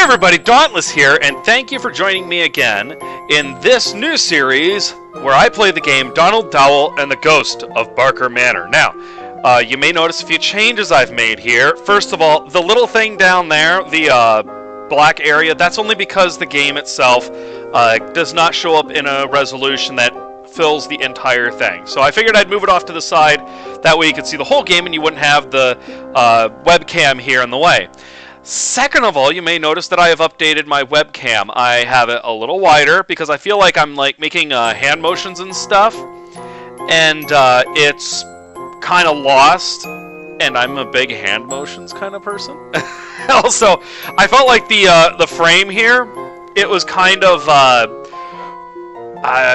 everybody, Dauntless here, and thank you for joining me again in this new series where I play the game Donald Dowell and the Ghost of Barker Manor. Now, you may notice a few changes I've made here. First of all, the little thing down there, the black area, that's only because the game itself does not show up in a resolution that fills the entire thing. So I figured I'd move it off to the side, that way you could see the whole game and you wouldn't have the webcam here in the way. Second of all, you may notice that I have updated my webcam. I have it a little wider because I feel like I'm making hand motions and stuff, and it's kind of lost, and I'm a big hand motions kind of person. Also, I felt like the frame here, it was kind of, I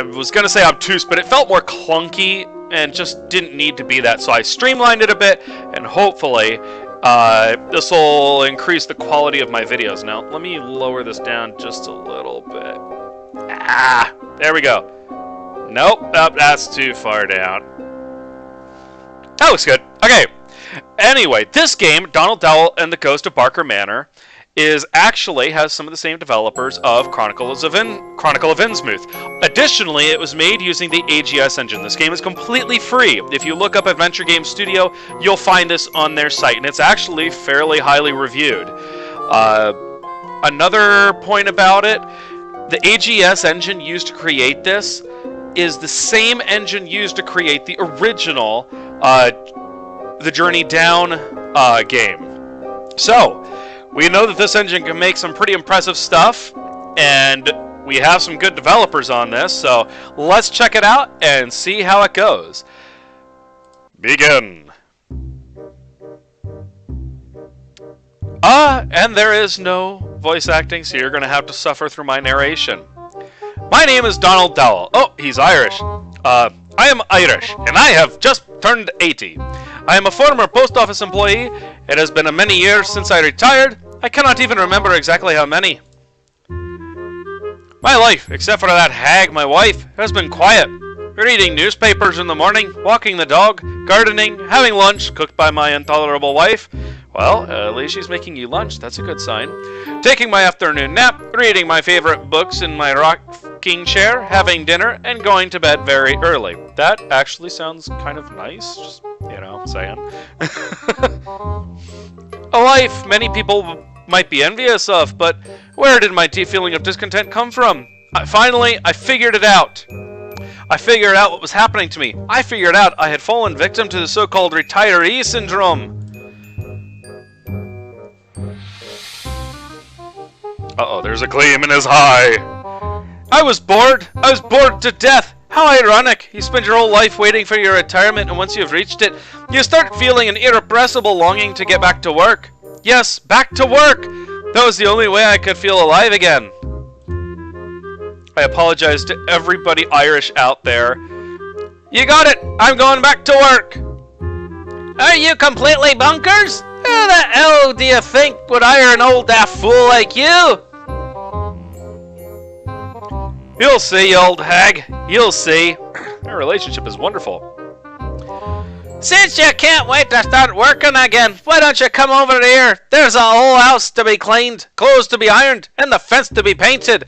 was going to say obtuse, but it felt more clunky and just didn't need to be that, so I streamlined it a bit, and hopefully this will increase the quality of my videos. Now, let me lower this down just a little bit. Ah, there we go. Nope, that's too far down. That looks good. Okay. Anyway, this game, Donald Dowell and the Ghost of Barker Manor, has some of the same developers of Chronicle of Innsmouth. Additionally, it was made using the AGS engine. This game is completely free. If you look up Adventure Game Studio, you'll find this on their site, and it's actually fairly highly reviewed. Another point about it, the AGS engine used to create this is the same engine used to create the original The Journey Down game. So, we know that this engine can make some pretty impressive stuff, and we have some good developers on this, so let's check it out and see how it goes. Begin. And there is no voice acting, so you're going to have to suffer through my narration. My name is Donald Dowell. Oh, he's Irish. I am Irish, and I have just turned 80. I am a former post office employee. It has been many years since I retired. I cannot even remember exactly how many. My life, except for that hag, my wife, has been quiet. Reading newspapers in the morning, walking the dog, gardening, having lunch cooked by my intolerable wife. Well, at least she's making you lunch. That's a good sign. Taking my afternoon nap, reading my favorite books in my rocking chair, having dinner, and going to bed very early. That actually sounds kind of nice, just, you know, saying. A life many people might be envious of, but where did my deep feeling of discontent come from? Finally, I figured it out. I figured out what was happening to me. I figured out I had fallen victim to the so-called retiree syndrome. Uh-oh, there's a gleam in his eye. I was bored. I was bored to death. How ironic. You spend your whole life waiting for your retirement, and once you've reached it, you start feeling an irrepressible longing to get back to work. Yes, back to work. That was the only way I could feel alive again. I apologize to everybody Irish out there. You got it. I'm going back to work. Are you completely bonkers? Who the hell do you think would hire an old daft fool like you? You'll see, you old hag. You'll see. Our relationship is wonderful. Since you can't wait to start working again, why don't you come over here? There's a whole house to be cleaned, clothes to be ironed, and the fence to be painted.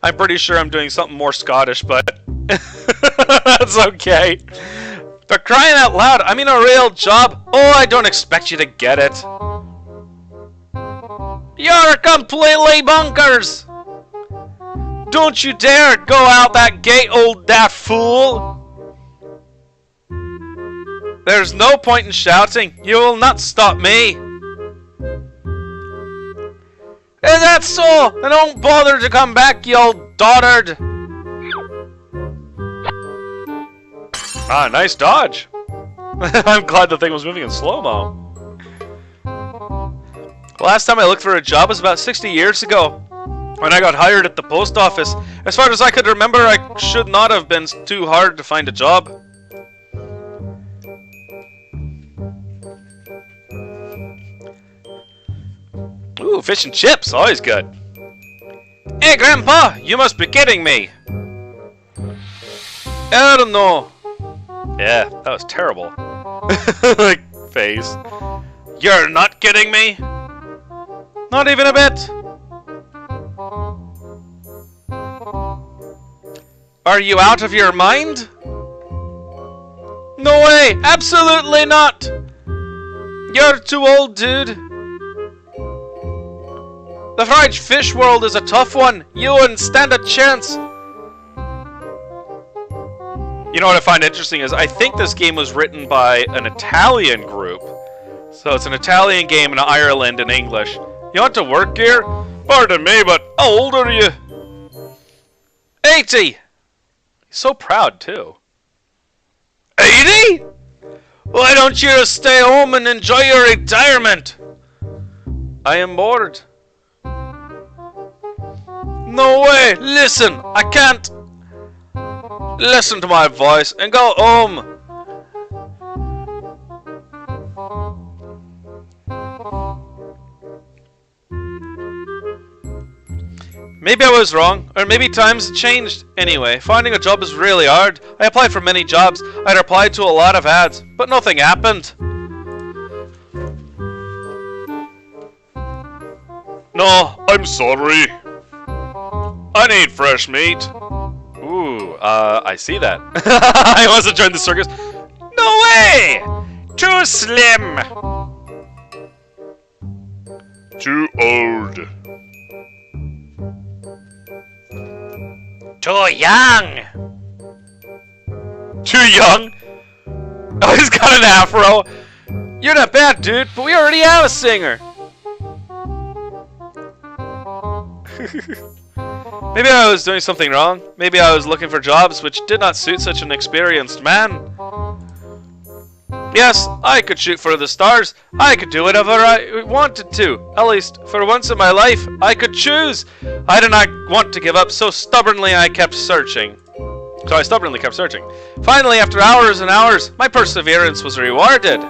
I'm pretty sure I'm doing something more Scottish, but that's okay. For crying out loud, I mean a real job. Oh, I don't expect you to get it. You're completely bonkers. Don't you dare go out that gate, old daft fool. There's no point in shouting. You will not stop me. Is that so? Then don't bother to come back, you old dotard. Ah, nice dodge. I'm glad the thing was moving in slow-mo. Last time I looked for a job was about 60 years ago, when I got hired at the post office. As far as I could remember, I should not have been too hard to find a job. Ooh, fish and chips, always good. Hey, Grandpa, you must be kidding me. I don't know. Yeah, that was terrible. Like, face. You're not kidding me? Not even a bit? Are you out of your mind? No way! Absolutely not! You're too old, dude. The fried fish world is a tough one. You wouldn't stand a chance. You know what I find interesting is I think this game was written by an Italian group. So it's an Italian game in Ireland in English. You want to work here? Pardon me, but how old are you? 80! He's so proud, too. 80? Why don't you just stay home and enjoy your retirement? I am bored. No way! Listen, I can't. Listen to my voice and go home. Maybe I was wrong, or maybe times changed. Anyway, finding a job is really hard. I applied for many jobs. I'd applied to a lot of ads, but nothing happened. No, I'm sorry. I need fresh meat. Ooh, I see that. I want to join the circus. No way! Too slim! Too old. Too young! Too young? Oh, he's got an afro. You're not bad, dude, but we already have a singer. Maybe I was doing something wrong. Maybe I was looking for jobs which did not suit such an experienced man. Yes, I could shoot for the stars. I could do whatever I wanted to. At least, for once in my life, I could choose. I did not want to give up, so stubbornly I kept searching. Finally, after hours and hours, my perseverance was rewarded.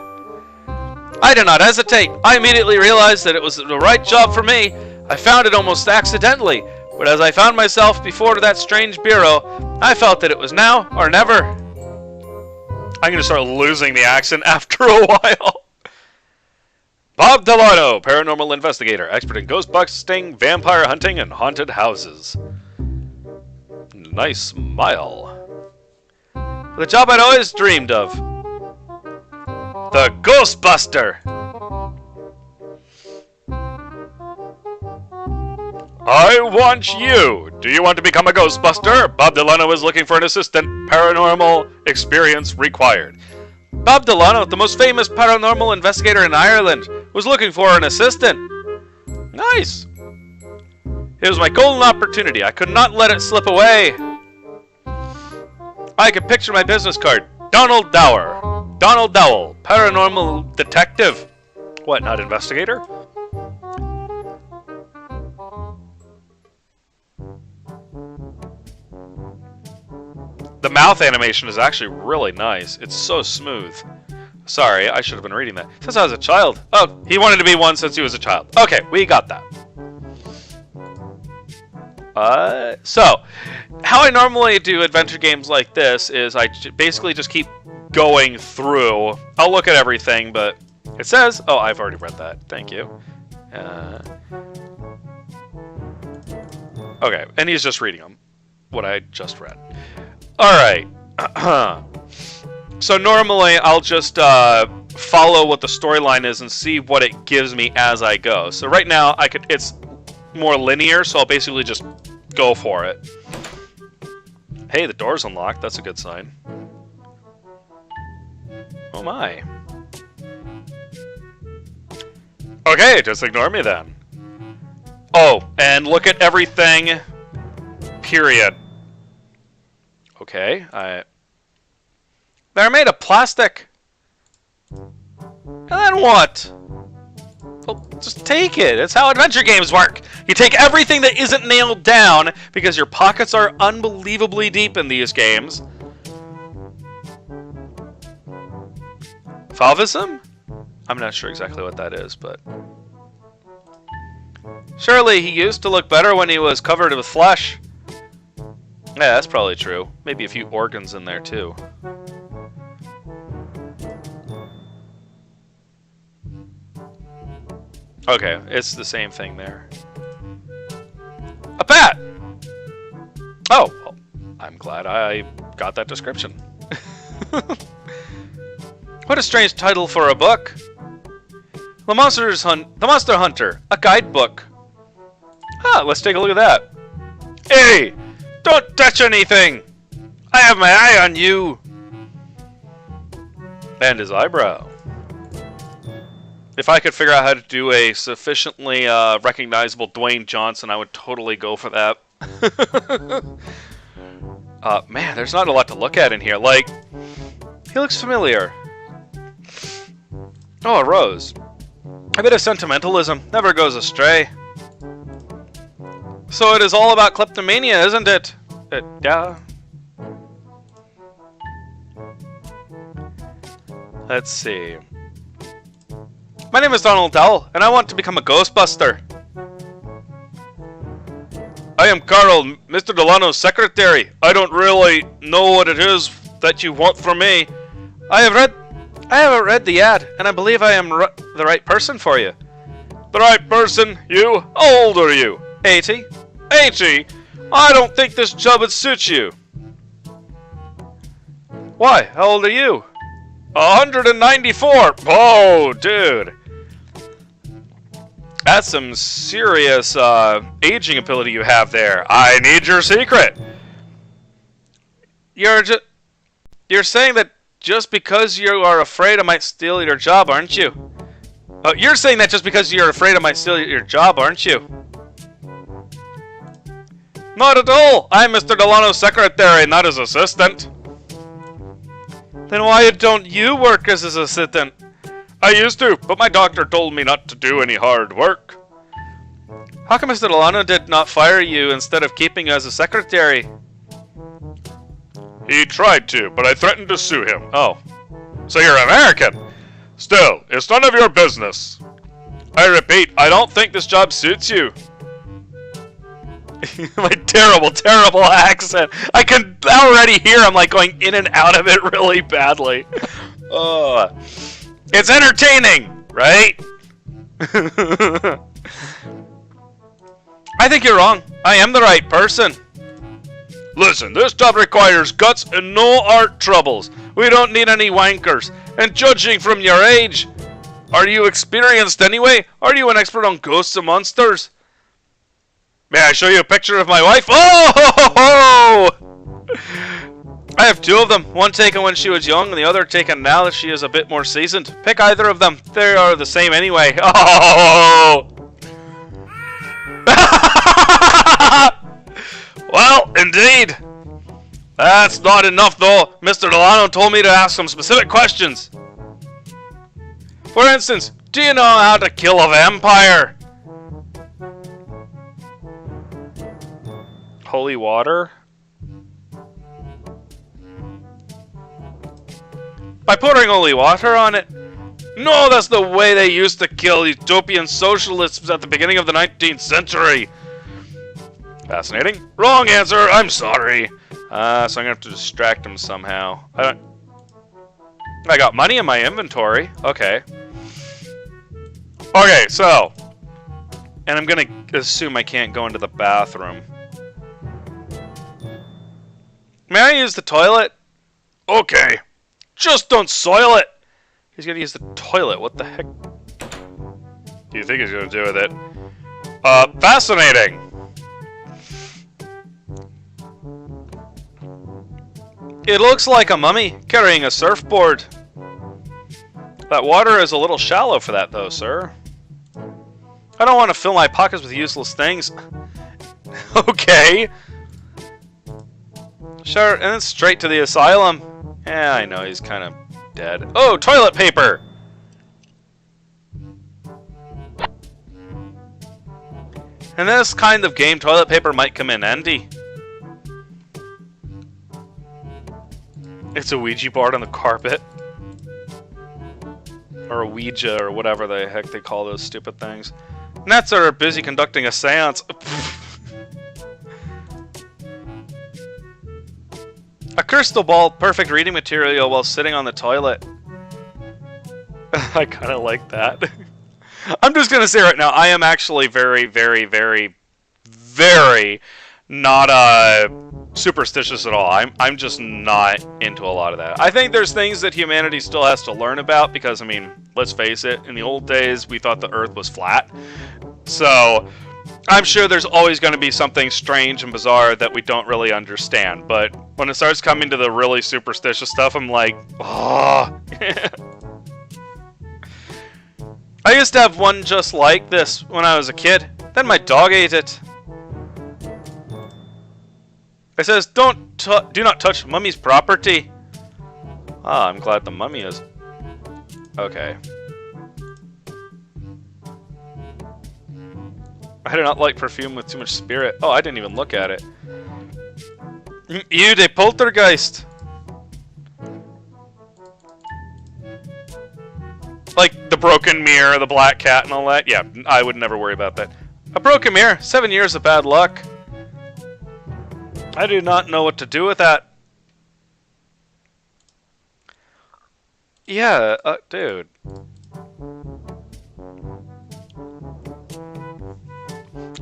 I did not hesitate. I immediately realized that it was the right job for me. I found it almost accidentally, but as I found myself before that strange bureau, I felt that it was now or never. I'm going to start losing the accent after a while. Bob Delano, paranormal investigator, expert in ghost busting, vampire hunting, and haunted houses. Nice smile. The job I'd always dreamed of. The Ghostbuster. I want you. Do you want to become a Ghostbuster? Bob Delano is looking for an assistant. Paranormal experience required. Bob Delano, the most famous paranormal investigator in Ireland, was looking for an assistant. Nice. It was my golden opportunity. I could not let it slip away. I could picture my business card. Donald Dowell, paranormal detective. What, not investigator? The mouth animation is actually really nice. It's so smooth. Sorry, I should have been reading that. Since I was a child. Oh, he wanted to be one since he was a child. Okay, we got that. So, how I normally do adventure games like this is I basically just keep going through. I'll look at everything, but it says... Oh, I've already read that. Thank you. Okay, and he's just reading them. What I just read. Alright. So normally I'll just follow what the storyline is and see what it gives me as I go. So right now it's more linear, so I'll basically just go for it. Hey, the door's unlocked. That's a good sign. Oh my. Okay, just ignore me then. Oh, and look at everything. Period. Okay, they're made of plastic. And then what? Well, just take it. It's how adventure games work. You take everything that isn't nailed down because your pockets are unbelievably deep in these games. Falvism? I'm not sure exactly what that is, but... Surely he used to look better when he was covered with flesh. Yeah, that's probably true. Maybe a few organs in there, too. Okay, it's the same thing there. A bat! Oh, well, I'm glad I got that description. What a strange title for a book. The Monster Hunter, a guidebook. Huh, let's take a look at that. Hey! Don't touch anything! I have my eye on you! And his eyebrow. If I could figure out how to do a sufficiently recognizable Dwayne Johnson, I would totally go for that. Man, there's not a lot to look at in here. Like, he looks familiar. Oh, a rose. A bit of sentimentalism never goes astray. So it is all about kleptomania, isn't it? Yeah. Let's see. My name is Donald Dowell, and I want to become a Ghostbuster. I am Carl, Mr. Delano's secretary. I don't really know what it is that you want from me. I haven't read the ad, and I believe I am the right person for you. The right person? You? How old are you? 80. 80? I don't think this job would suit you. Why? How old are you? 194. Oh, dude. That's some serious aging ability you have there. I need your secret. You're saying that just because you are afraid I might steal your job, aren't you? You're saying that just because you're afraid I might steal your job, aren't you? Not at all. I'm Mr. Delano's secretary, not his assistant. Then why don't you work as his assistant? I used to, but my doctor told me not to do any hard work. How come Mr. Delano did not fire you instead of keeping you as a secretary? He tried to, but I threatened to sue him. Oh. So you're American? Still, it's none of your business. I repeat, I don't think this job suits you. My terrible, terrible accent. I can already hear I'm like going in and out of it really badly. It's entertaining, right? I think you're wrong. I am the right person. Listen, this job requires guts and no art troubles. We don't need any wankers. And judging from your age, are you experienced anyway? Are you an expert on ghosts and monsters? May I show you a picture of my wife? Oh! Ho, ho, ho! I have two of them. One taken when she was young, and the other taken now that she is a bit more seasoned. Pick either of them. They are the same anyway. Oh! Well, indeed. That's not enough, though. Mr. Delano told me to ask some specific questions. For instance, do you know how to kill a vampire? Holy water? By pouring holy water on it? No, that's the way they used to kill utopian socialists at the beginning of the 19th century. Fascinating. Wrong answer. I'm sorry. So I'm gonna have to distract him somehow. I got money in my inventory. Okay. Okay, so. And I'm gonna assume I can't go into the bathroom. May I use the toilet? Okay. Just don't soil it! He's gonna use the toilet. What the heck do you think he's gonna do with it? Fascinating! It looks like a mummy carrying a surfboard. That water is a little shallow for that, though, sir. I don't want to fill my pockets with useless things. Okay. Sure, and then straight to the asylum. Yeah, I know, he's kind of dead. Oh, toilet paper! In this kind of game, toilet paper might come in handy. It's a Ouija board on the carpet. Or a Ouija, or whatever the heck they call those stupid things. Nets are busy conducting a seance. A crystal ball, perfect reading material while sitting on the toilet. I kind of like that. I'm just going to say right now, I am actually very, very, very, very not superstitious at all. I'm just not into a lot of that. I think there's things that humanity still has to learn about because, I mean, let's face it, in the old days we thought the earth was flat. So I'm sure there's always going to be something strange and bizarre that we don't really understand. But when it starts coming to the really superstitious stuff, I'm like, oh. I used to have one just like this when I was a kid. Then my dog ate it. It says, do not touch mummy's property. Ah, I'm glad the mummy is... Okay. I do not like perfume with too much spirit. Oh, I didn't even look at it. You, the poltergeist. Like the broken mirror, the black cat and all that. Yeah, I would never worry about that. A broken mirror, 7 years of bad luck. I do not know what to do with that. Yeah, dude.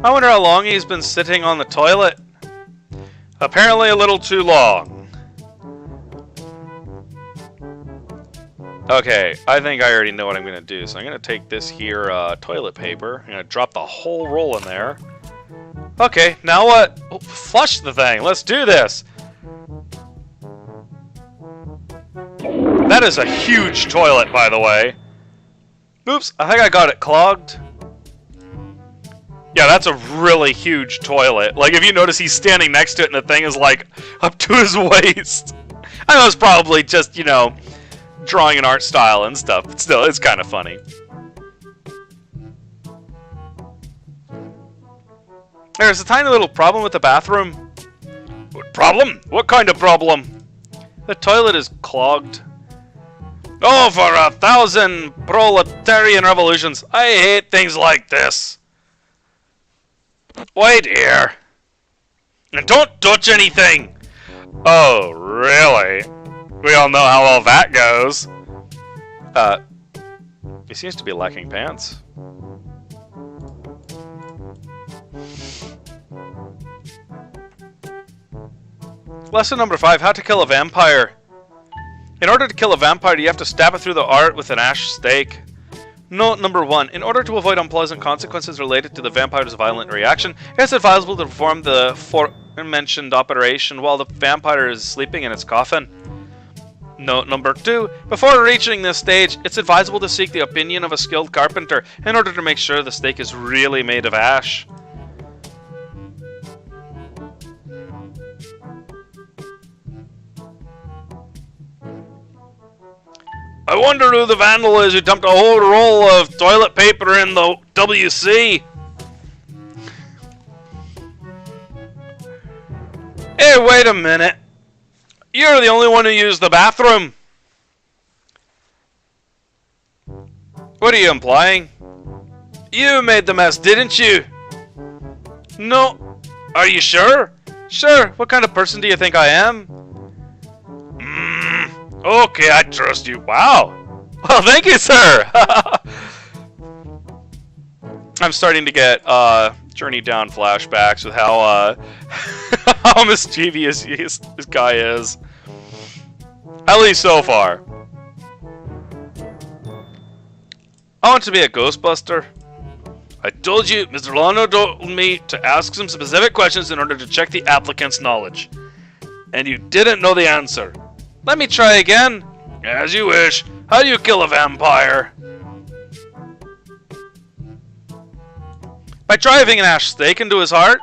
I wonder how long he's been sitting on the toilet. Apparently a little too long. Okay, I think I already know what I'm going to do. So I'm going to take this here toilet paper. I'm going to drop the whole roll in there. Okay, now what? Oh, flush the thing. Let's do this. That is a huge toilet, by the way. Oops, I think I got it clogged. Yeah, that's a really huge toilet. Like, if you notice, he's standing next to it, and the thing is, like, up to his waist. I know it's probably just, you know, drawing an art style and stuff, but still, it's kind of funny. There's a tiny little problem with the bathroom. What problem? What kind of problem? The toilet is clogged. Oh, for 1,000 proletarian revolutions. I hate things like this. Wait here. And don't touch anything. Oh, really? We all know how all that goes. He seems to be lacking pants. Lesson number 5, how to kill a vampire. In order to kill a vampire, you have to stab it through the heart with an ash stake. Note number 1, in order to avoid unpleasant consequences related to the vampire's violent reaction, it's advisable to perform the aforementioned operation while the vampire is sleeping in its coffin. Note number 2, before reaching this stage, it's advisable to seek the opinion of a skilled carpenter in order to make sure the stake is really made of ash. I wonder who the vandal is who dumped a whole roll of toilet paper in the WC. Hey, wait a minute. You're the only one who used the bathroom. What are you implying? You made the mess, didn't you? No. Are you sure? Sure. What kind of person do you think I am? Okay, I trust you. Wow. Well, thank you, sir. I'm starting to get Journey Down flashbacks with how how mischievous this guy is. At least so far. I want to be a Ghostbuster. I told you, Mr. Lano told me to ask some specific questions in order to check the applicant's knowledge. And you didn't know the answer. Let me try again. As you wish. How do you kill a vampire? By driving an ash stake into his heart.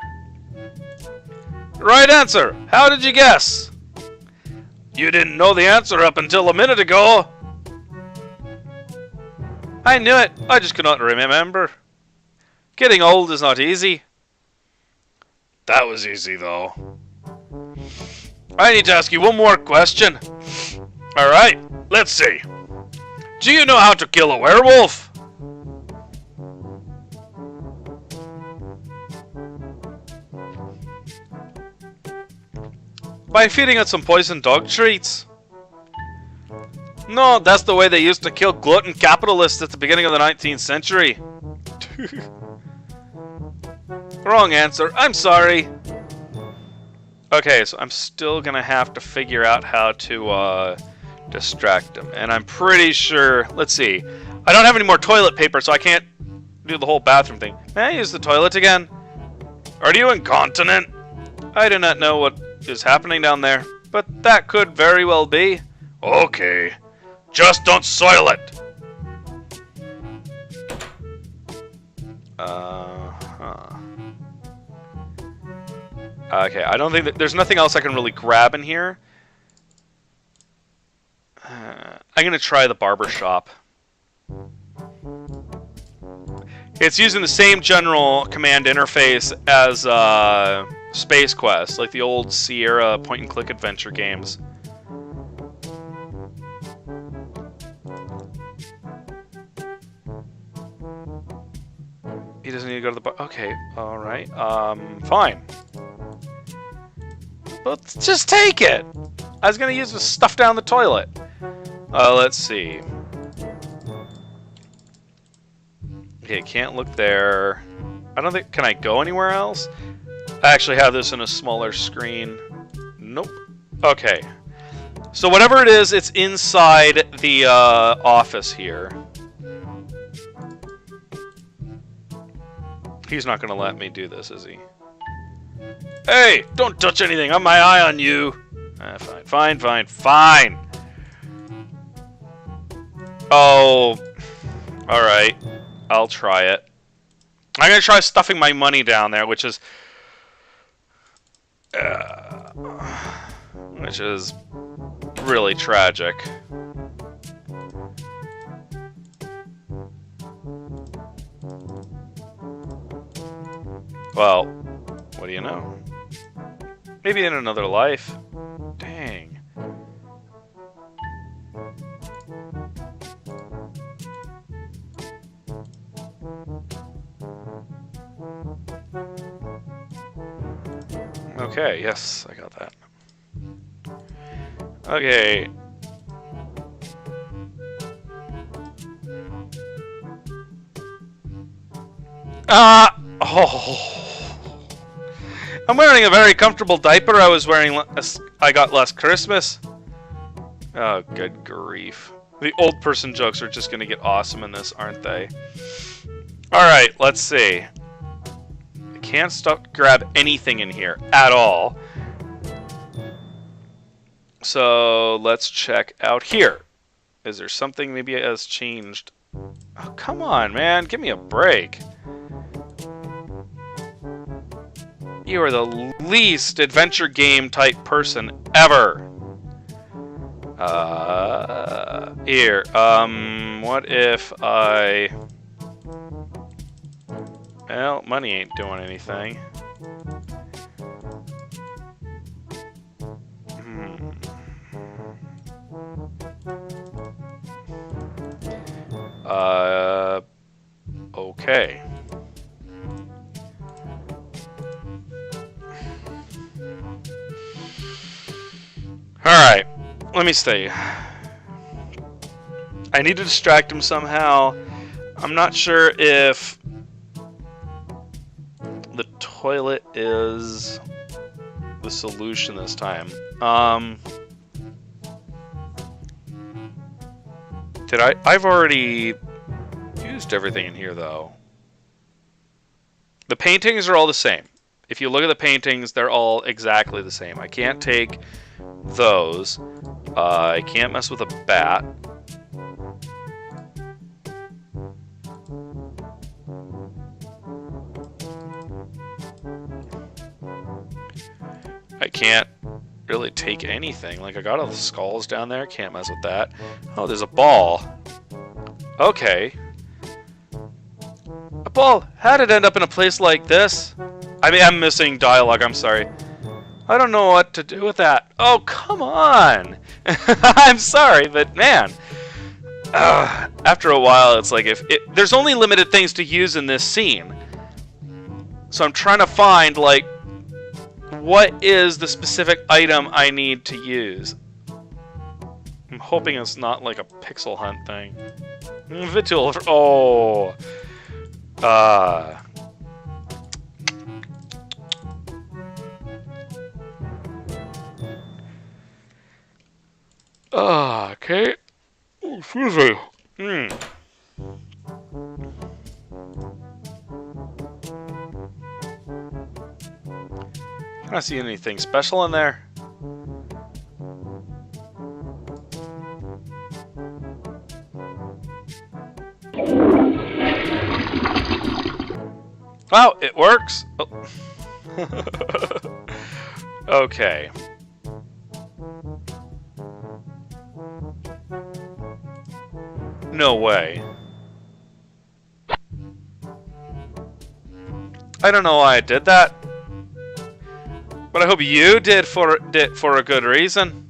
Right answer. How did you guess? You didn't know the answer up until a minute ago. I knew it. I just could not remember. Getting old is not easy. That was easy, though. I need to ask you one more question. Alright, let's see. Do you know how to kill a werewolf? By feeding it some poisoned dog treats. No, that's the way they used to kill glutton capitalists at the beginning of the 19th century. Wrong answer. I'm sorry. Okay, so I'm still gonna have to figure out how to distract him. And I'm pretty sure, let's see. I don't have any more toilet paper, so I can't do the whole bathroom thing. May I use the toilet again? Are you incontinent? I do not know what is happening down there, but that could very well be. Okay, just don't soil it. Okay, I don't think that there's nothing else I can really grab in here. I'm gonna try the barber shop. It's using the same general command interface as Space Quest, like the old Sierra point-and-click adventure games. He doesn't need to go to the bar. Okay, alright. Fine. Well, just take it! I was gonna use the stuff down the toilet. Let's see. Okay, can't look there. I don't think... Can I go anywhere else? I actually have this in a smaller screen. Nope. Okay. So whatever it is, it's inside the office here. He's not gonna let me do this, is he? Hey! Don't touch anything! I have my eye on you! Fine. Oh... Alright. I'll try it. I'm gonna try stuffing my money down there, which is really tragic. Well, what do you know? Maybe in another life. Dang. Okay, yes, I got that. Okay. Oh. I'm wearing a very comfortable diaper I was wearing I got last Christmas. Oh, good grief. The old person jokes are just gonna get awesome in this, aren't they? Alright, let's see. Can't grab anything in here at all. So let's check out here. Is there something maybe has changed? Oh, come on, man. Give me a break. You are the least adventure game type person ever. Here. What if I... Well, money ain't doing anything. Okay. Alright, let me see. I need to distract him somehow. I'm not sure if the toilet is the solution this time. I've already used everything in here, though. The paintings are all the same. If you look at the paintings, they're all exactly the same. I can't take those. I can't mess with a bat. I can't really take anything. Like, I got all the skulls down there. Can't mess with that. Oh, there's a ball. Okay. A ball? How did it end up in a place like this? I mean, I'm missing dialogue. I'm sorry. I don't know what to do with that. Oh, come on. I'm sorry, but man. After a while, it's like there's only limited things to use in this scene. So I'm trying to find, like, what is the specific item I need to use? I'm hoping it's not like a pixel hunt thing. Vitul. Oh. Okay. Excuse me. Can I see anything special in there? Wow, it works. Oh. Okay. No way. I don't know why I did that, but I hope you did for a good reason.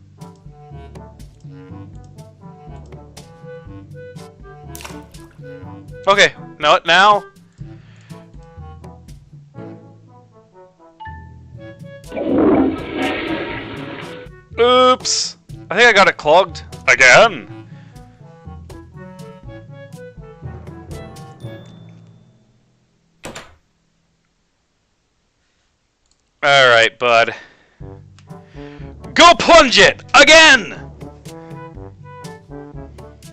Okay, know it now. Oops! I think I got it clogged again. Alright, bud. Go plunge it! Again!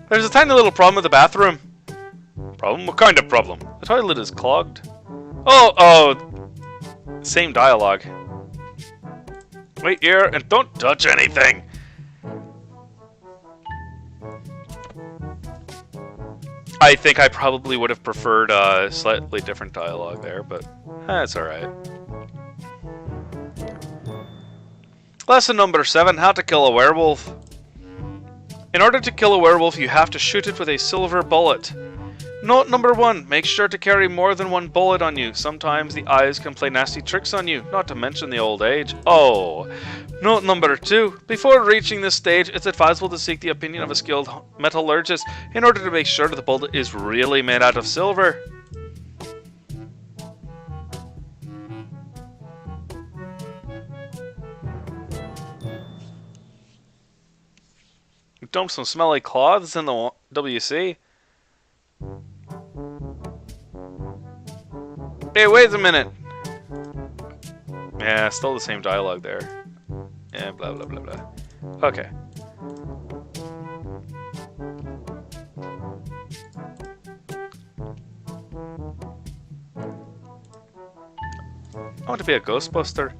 There's a tiny little problem with the bathroom. Problem? What kind of problem? The toilet is clogged. Oh! Same dialogue. Wait here and don't touch anything! I think I probably would have preferred a slightly different dialogue there, but that's alright. Lesson number 7, how to kill a werewolf. In order to kill a werewolf, you have to shoot it with a silver bullet. Note number 1, make sure to carry more than one bullet on you. Sometimes the eyes can play nasty tricks on you, not to mention the old age. Oh. Note number 2, before reaching this stage, it's advisable to seek the opinion of a skilled metallurgist in order to make sure that the bullet is really made out of silver. Dump some smelly cloths in the WC. Hey, wait a minute. Yeah, still the same dialogue there. Yeah, blah, blah, blah, blah. Okay. I want to be a Ghostbuster.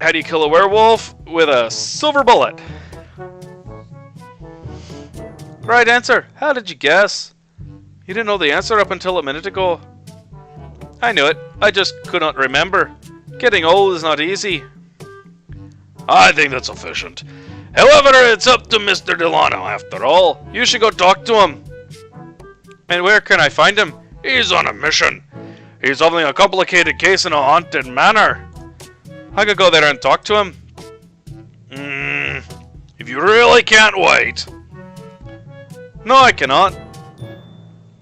How do you kill a werewolf? With a silver bullet. Right answer. How did you guess? You didn't know the answer up until a minute ago. I knew it. I just couldn't remember. Getting old is not easy. I think that's sufficient. However, it's up to Mr. Delano after all. You should go talk to him. And where can I find him? He's on a mission. He's solving a complicated case in a haunted manor. I could go there and talk to him. If you really can't wait. No, I cannot.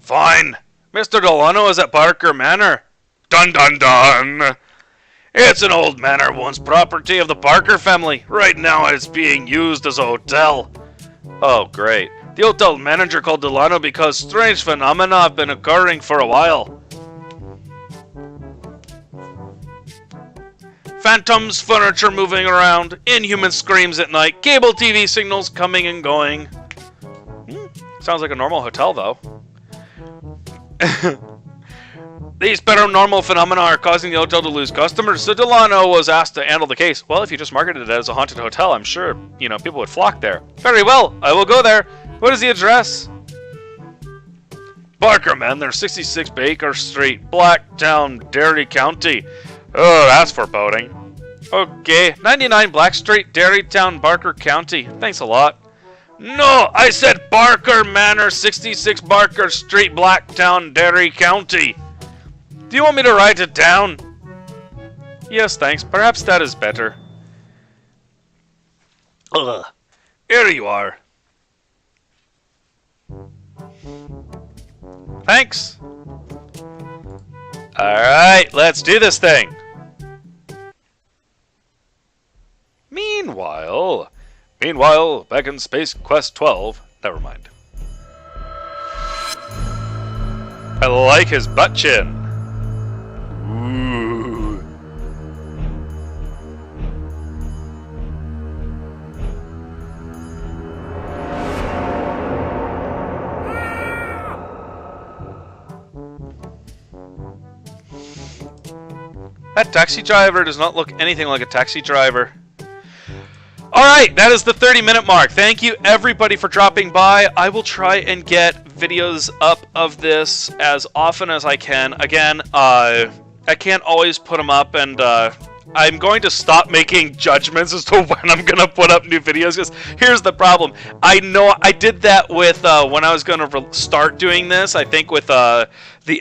Fine. Mr. Delano is at Barker Manor. Dun dun dun. It's an old manor, once property of the Barker family. Right now it's being used as a hotel. Oh, great. The hotel manager called Delano because strange phenomena have been occurring for a while. Phantoms, furniture moving around, inhuman screams at night, cable TV signals coming and going. Sounds like a normal hotel, though. These paranormal phenomena are causing the hotel to lose customers, so Delano was asked to handle the case. Well, if you just marketed it as a haunted hotel, I'm sure, people would flock there. Very well, I will go there. What is the address? Barker Manor, 66 Baker Street, Blacktown, Derry County. Oh, that's foreboding. Okay, 99 Black Street, Derrytown, Barker County. Thanks a lot. No, I said Barker Manor, 66 Barker Street, Blacktown, Derry County. Do you want me to write it down? Yes, thanks. Perhaps that is better. Ugh. Here you are. Thanks. Alright, let's do this thing. Meanwhile, back in Space Quest 12, never mind. I like his butt chin. Ooh. That taxi driver does not look anything like a taxi driver. Alright, that is the 30-minute mark. Thank you, everybody, for dropping by. I will try and get videos up of this as often as I can. Again, I can't always put them up, and I'm going to stop making judgments as to when I'm going to put up new videos, because here's the problem. I know I did that with when I was going to start doing this, I think with the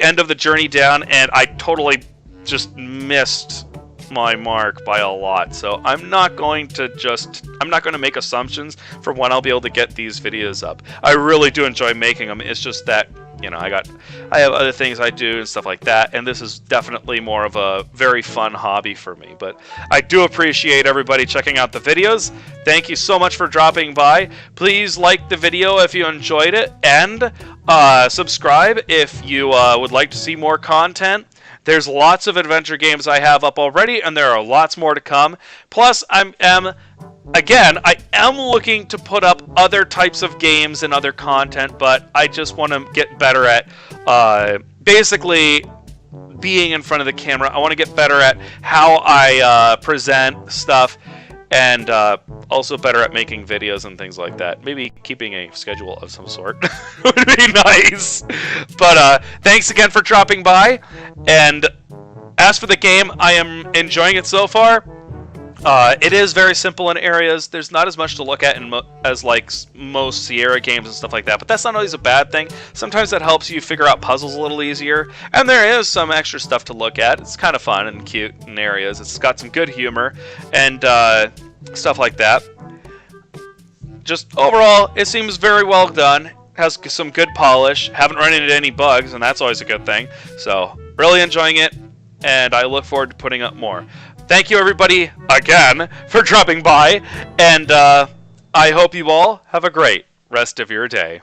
end of the journey down, and I totally just missed my mark by a lot. So I'm not going to make assumptions for when I'll be able to get these videos up. I really do enjoy making them. It's just that, you know, I have other things I do and stuff like that, and this is definitely more of a very fun hobby for me. But I do appreciate everybody checking out the videos. Thank you so much for dropping by. Please like the video if you enjoyed it, and subscribe if you would like to see more content. There's lots of adventure games I have up already, and there are lots more to come. Plus, I am looking to put up other types of games and other content, but I just want to get better at basically being in front of the camera. I want to get better at how I present stuff, and also better at making videos and things like that. Maybe keeping a schedule of some sort would be nice. But thanks again for dropping by. And as for the game, I am enjoying it so far. It is very simple in areas. There's not as much to look at as like most Sierra games and stuff like that, but that's not always a bad thing. Sometimes that helps you figure out puzzles a little easier, and there is some extra stuff to look at. It's kind of fun and cute in areas. It's got some good humor and stuff like that. Just overall, it seems very well done. Has some good polish. Haven't run into any bugs, and that's always a good thing. So, really enjoying it, and I look forward to putting up more. Thank you, everybody, again, for dropping by, and I hope you all have a great rest of your day.